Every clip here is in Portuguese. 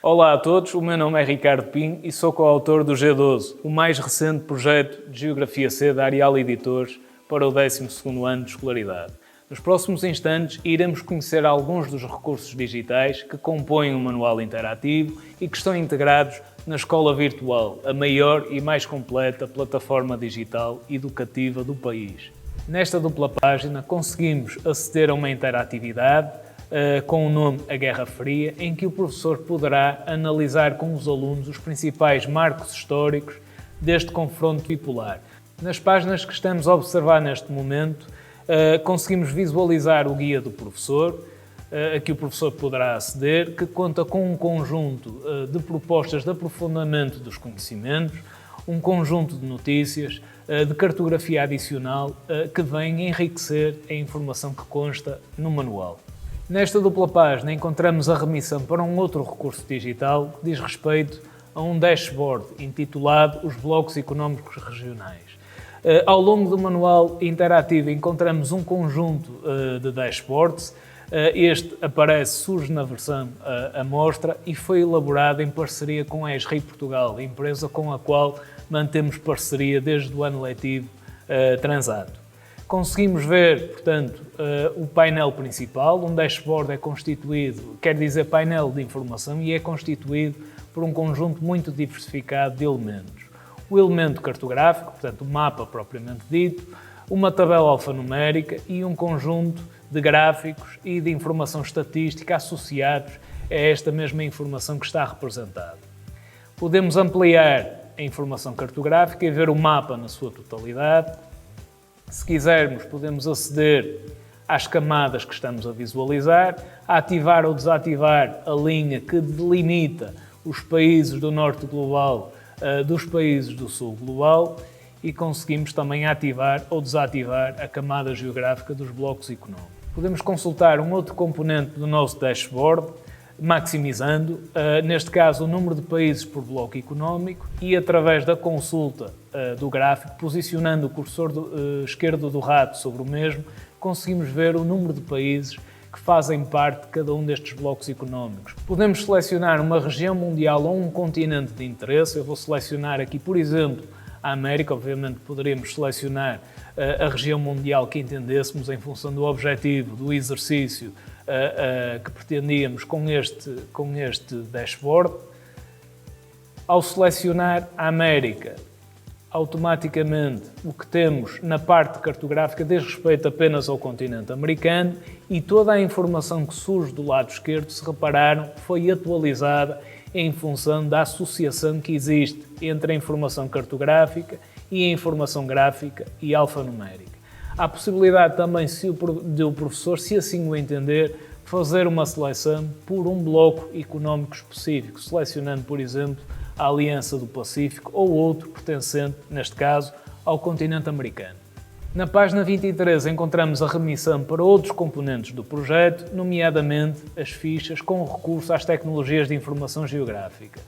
Olá a todos, o meu nome é Ricardo Pinho e sou coautor do G12, o mais recente projeto de Geografia C da Arial Editores para o 12º ano de escolaridade. Nos próximos instantes iremos conhecer alguns dos recursos digitais que compõem o manual interativo e que estão integrados na Escola Virtual, a maior e mais completa plataforma digital educativa do país. Nesta dupla página conseguimos aceder a uma interatividade com o nome A Guerra Fria, em que o professor poderá analisar com os alunos os principais marcos históricos deste confronto bipolar. Nas páginas que estamos a observar neste momento, conseguimos visualizar o guia do professor, a que o professor poderá aceder, que conta com um conjunto de propostas de aprofundamento dos conhecimentos, um conjunto de notícias, de cartografia adicional, que vem enriquecer a informação que consta no manual. Nesta dupla página encontramos a remissão para um outro recurso digital que diz respeito a um dashboard intitulado Os Blocos Económicos Regionais. Ao longo do manual interativo encontramos um conjunto de dashboards. Este surge na versão amostra e foi elaborado em parceria com a ESRI Portugal, empresa com a qual mantemos parceria desde o ano letivo transato. Conseguimos ver, portanto, o painel principal. Um dashboard é constituído, quer dizer painel de informação, e é constituído por um conjunto muito diversificado de elementos. O elemento cartográfico, portanto o mapa propriamente dito, uma tabela alfanumérica e um conjunto de gráficos e de informação estatística associados a esta mesma informação que está representada. Podemos ampliar a informação cartográfica e ver o mapa na sua totalidade. Se quisermos, podemos aceder às camadas que estamos a visualizar, ativar ou desativar a linha que delimita os países do norte global dos países do sul global e conseguimos também ativar ou desativar a camada geográfica dos blocos económicos. Podemos consultar um outro componente do nosso dashboard, maximizando, neste caso, o número de países por bloco económico e, através da consulta do gráfico, posicionando o cursor esquerdo do rato sobre o mesmo, conseguimos ver o número de países que fazem parte de cada um destes blocos económicos. Podemos selecionar uma região mundial ou um continente de interesse. Eu vou selecionar aqui, por exemplo, a América. Obviamente poderíamos selecionar a região mundial que entendêssemos em função do objetivo do exercício que pretendíamos com este dashboard. Ao selecionar a América, automaticamente o que temos na parte cartográfica diz respeito apenas ao continente americano e toda a informação que surge do lado esquerdo, se repararam, foi atualizada em função da associação que existe entre a informação cartográfica e a informação gráfica e alfanumérica. Há a possibilidade também do professor, se assim o entender, fazer uma seleção por um bloco económico específico, selecionando, por exemplo, a Aliança do Pacífico ou outro pertencente, neste caso, ao continente americano. Na página 23 encontramos a remissão para outros componentes do projeto, nomeadamente as fichas com recurso às tecnologias de informação geográfica.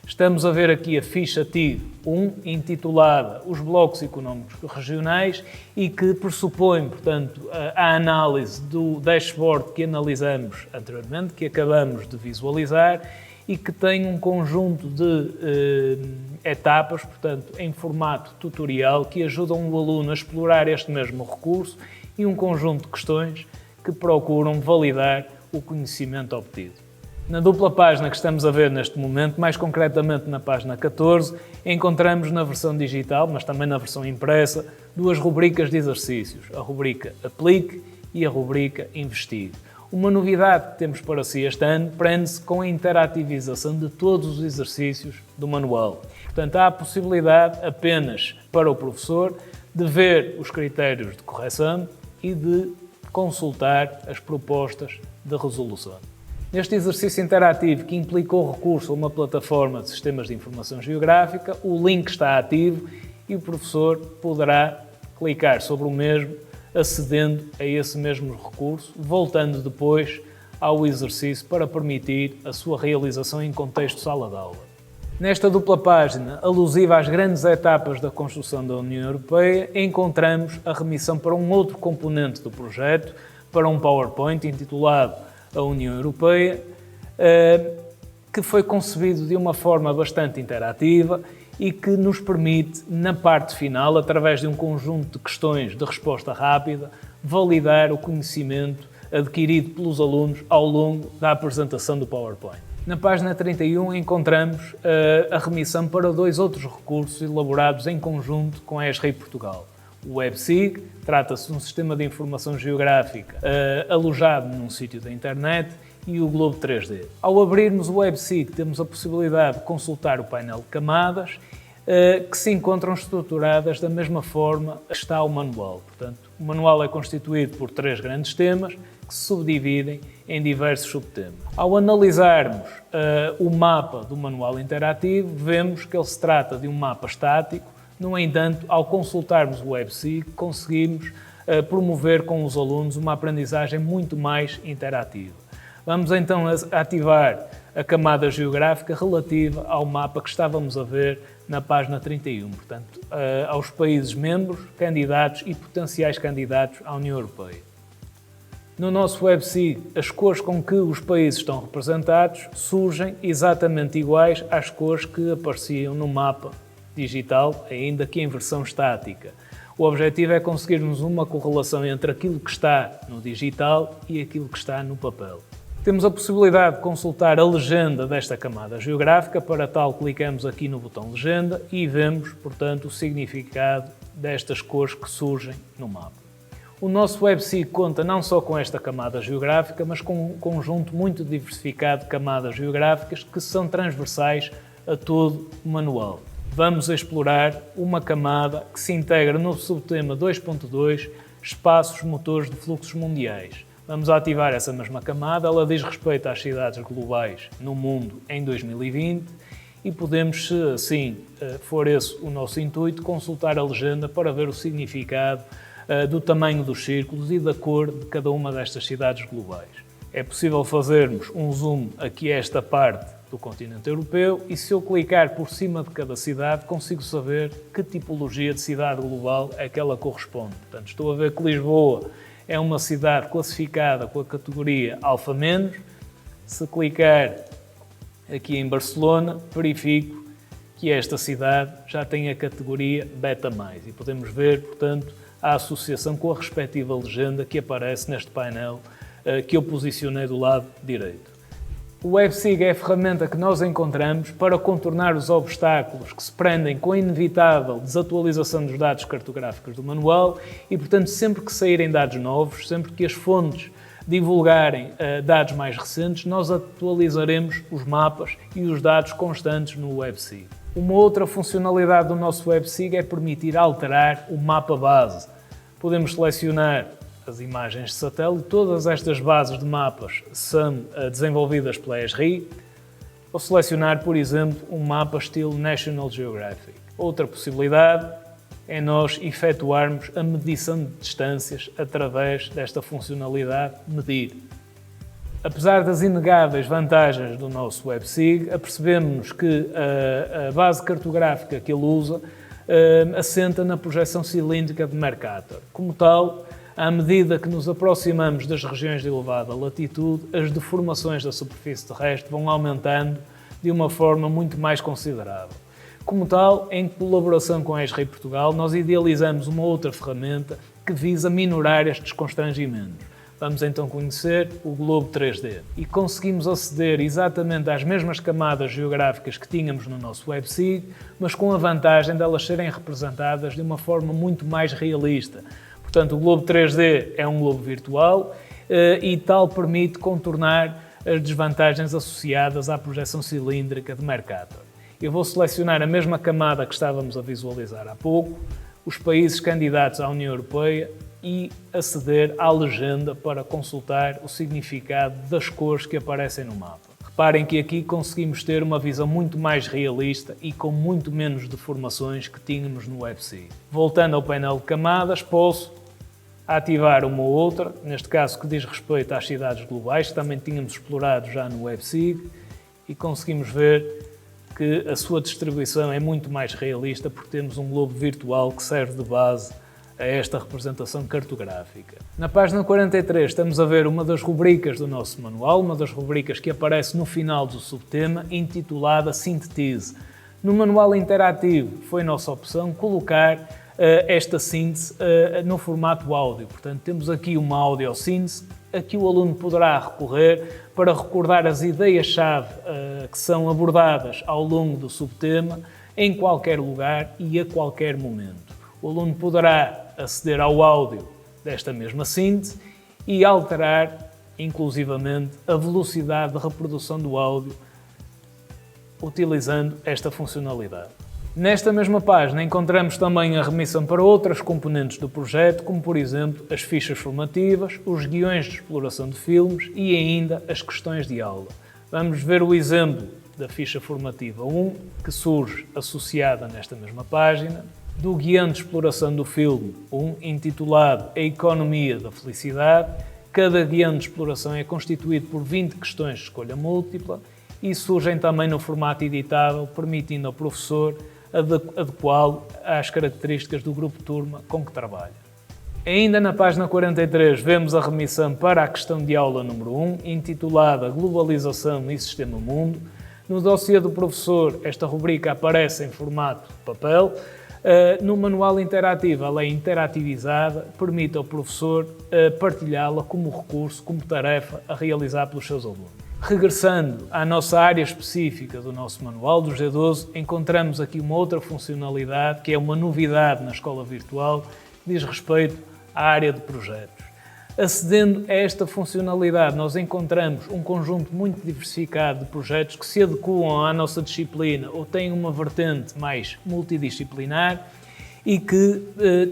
Estamos a ver aqui a ficha TID 1, intitulada Os Blocos Económicos Regionais e que pressupõe, portanto, a análise do dashboard que analisamos anteriormente, que acabamos de visualizar, e que tem um conjunto de etapas, portanto, em formato tutorial, que ajudam o aluno a explorar este mesmo recurso e um conjunto de questões que procuram validar o conhecimento obtido. Na dupla página que estamos a ver neste momento, mais concretamente na página 14, encontramos na versão digital, mas também na versão impressa, duas rubricas de exercícios, a rubrica Aplique e a rubrica Investigue. Uma novidade que temos para si este ano prende-se com a interativização de todos os exercícios do manual. Portanto, há a possibilidade apenas para o professor de ver os critérios de correção e de consultar as propostas de resolução. Neste exercício interativo que implica o recurso a uma plataforma de sistemas de informação geográfica, o link está ativo e o professor poderá clicar sobre o mesmo, acedendo a esse mesmo recurso, voltando depois ao exercício para permitir a sua realização em contexto de sala de aula. Nesta dupla página, alusiva às grandes etapas da construção da União Europeia, encontramos a remissão para um outro componente do projeto, para um PowerPoint intitulado A União Europeia, que foi concebido de uma forma bastante interativa e que nos permite, na parte final, através de um conjunto de questões de resposta rápida, validar o conhecimento adquirido pelos alunos ao longo da apresentação do PowerPoint. Na página 31 encontramos a remissão para 2 outros recursos elaborados em conjunto com a ESRI Portugal. O WebSig trata-se de um sistema de informação geográfica alojado num sítio da internet, e o Globo 3D. Ao abrirmos o WebSig, temos a possibilidade de consultar o painel de camadas que se encontram estruturadas da mesma forma que está o manual. Portanto, o manual é constituído por 3 grandes temas que se subdividem em diversos subtemas. Ao analisarmos o mapa do manual interativo, vemos que ele se trata de um mapa estático. No entanto, ao consultarmos o WebSig, conseguimos promover com os alunos uma aprendizagem muito mais interativa. Vamos então ativar a camada geográfica relativa ao mapa que estávamos a ver na página 31, portanto, aos países membros, candidatos e potenciais candidatos à União Europeia. No nosso WebSig, as cores com que os países estão representados surgem exatamente iguais às cores que apareciam no mapa digital, ainda que em versão estática. O objetivo é conseguirmos uma correlação entre aquilo que está no digital e aquilo que está no papel. Temos a possibilidade de consultar a legenda desta camada geográfica. Para tal, clicamos aqui no botão Legenda e vemos, portanto, o significado destas cores que surgem no mapa. O nosso WebSig conta não só com esta camada geográfica, mas com um conjunto muito diversificado de camadas geográficas que são transversais a todo o manual. Vamos explorar uma camada que se integra no subtema 2.2, Espaços Motores de Fluxos Mundiais. Vamos ativar essa mesma camada, ela diz respeito às cidades globais no mundo em 2020 e podemos, se assim for esse o nosso intuito, consultar a legenda para ver o significado do tamanho dos círculos e da cor de cada uma destas cidades globais. É possível fazermos um zoom aqui a esta parte do continente europeu e se eu clicar por cima de cada cidade consigo saber que tipologia de cidade global é que ela corresponde. Portanto, estou a ver que Lisboa é uma cidade classificada com a categoria Alfa-. Se clicar aqui em Barcelona, verifico que esta cidade já tem a categoria Beta+. E podemos ver, portanto, a associação com a respectiva legenda que aparece neste painel que eu posicionei do lado direito. O WebSig é a ferramenta que nós encontramos para contornar os obstáculos que se prendem com a inevitável desatualização dos dados cartográficos do manual e, portanto, sempre que saírem dados novos, sempre que as fontes divulgarem dados mais recentes, nós atualizaremos os mapas e os dados constantes no WebSig. Uma outra funcionalidade do nosso WebSig é permitir alterar o mapa base. Podemos selecionar as imagens de satélite. Todas estas bases de mapas são desenvolvidas pela ESRI. Ou selecionar, por exemplo, um mapa estilo National Geographic. Outra possibilidade é nós efetuarmos a medição de distâncias através desta funcionalidade Medir. Apesar das inegáveis vantagens do nosso WebSig, apercebemos que a base cartográfica que ele usa assenta na projeção cilíndrica de Mercator. Como tal, à medida que nos aproximamos das regiões de elevada latitude, as deformações da superfície terrestre vão aumentando de uma forma muito mais considerável. Como tal, em colaboração com a ESRI Portugal, nós idealizamos uma outra ferramenta que visa minorar estes constrangimentos. Vamos então conhecer o Globo 3D e conseguimos aceder exatamente às mesmas camadas geográficas que tínhamos no nosso WebSig, mas com a vantagem de elas serem representadas de uma forma muito mais realista. Portanto, o Globo 3D é um globo virtual e tal permite contornar as desvantagens associadas à projeção cilíndrica de Mercator. Eu vou selecionar a mesma camada que estávamos a visualizar há pouco, os países candidatos à União Europeia e aceder à legenda para consultar o significado das cores que aparecem no mapa. Reparem que aqui conseguimos ter uma visão muito mais realista e com muito menos deformações que tínhamos no WebSig. Voltando ao painel de camadas, posso ativar uma ou outra, neste caso que diz respeito às cidades globais, que também tínhamos explorado já no WebSig, e conseguimos ver que a sua distribuição é muito mais realista porque temos um globo virtual que serve de base a esta representação cartográfica. Na página 43 estamos a ver uma das rubricas do nosso manual, uma das rubricas que aparece no final do subtema, intitulada Sintetize. No manual interativo foi nossa opção colocar esta síntese no formato áudio. Portanto, temos aqui uma audiosíntese a que o aluno poderá recorrer para recordar as ideias-chave que são abordadas ao longo do subtema, em qualquer lugar e a qualquer momento. O aluno poderá aceder ao áudio desta mesma síntese e alterar, inclusivamente, a velocidade de reprodução do áudio utilizando esta funcionalidade. Nesta mesma página encontramos também a remissão para outras componentes do projeto, como por exemplo as fichas formativas, os guiões de exploração de filmes e ainda as questões de aula. Vamos ver o exemplo da ficha formativa 1, que surge associada nesta mesma página, do guião de exploração do filme 1, intitulado A Economia da Felicidade. Cada guião de exploração é constituído por 20 questões de escolha múltipla e surgem também no formato editável, permitindo ao professor adequá-lo às características do grupo de turma com que trabalha. Ainda na página 43 vemos a remissão para a questão de aula número 1, intitulada Globalização e Sistema Mundo. No dossiê do professor, esta rubrica aparece em formato de papel. No manual interativo, ela é interativizada, permite ao professor partilhá-la como recurso, como tarefa a realizar pelos seus alunos. Regressando à nossa área específica do nosso manual, do G12, encontramos aqui uma outra funcionalidade, que é uma novidade na escola virtual, que diz respeito à área de projetos. Acedendo a esta funcionalidade, nós encontramos um conjunto muito diversificado de projetos que se adequam à nossa disciplina ou têm uma vertente mais multidisciplinar e que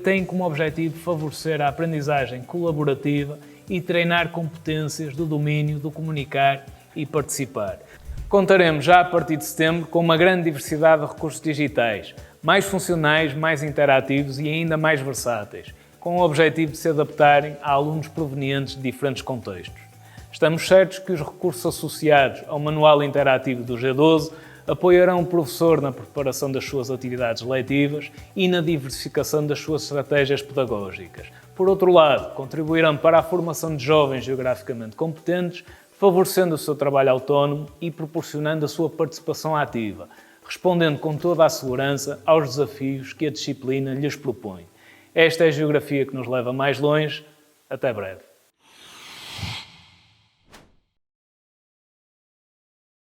têm como objetivo favorecer a aprendizagem colaborativa e treinar competências do domínio do comunicar e participar. Contaremos já a partir de setembro com uma grande diversidade de recursos digitais, mais funcionais, mais interativos e ainda mais versáteis, com o objetivo de se adaptarem a alunos provenientes de diferentes contextos. Estamos certos que os recursos associados ao Manual Interativo do G12 apoiarão o professor na preparação das suas atividades letivas e na diversificação das suas estratégias pedagógicas. Por outro lado, contribuirão para a formação de jovens geograficamente competentes, favorecendo o seu trabalho autónomo e proporcionando a sua participação ativa, respondendo com toda a segurança aos desafios que a disciplina lhes propõe. Esta é a geografia que nos leva mais longe. Até breve.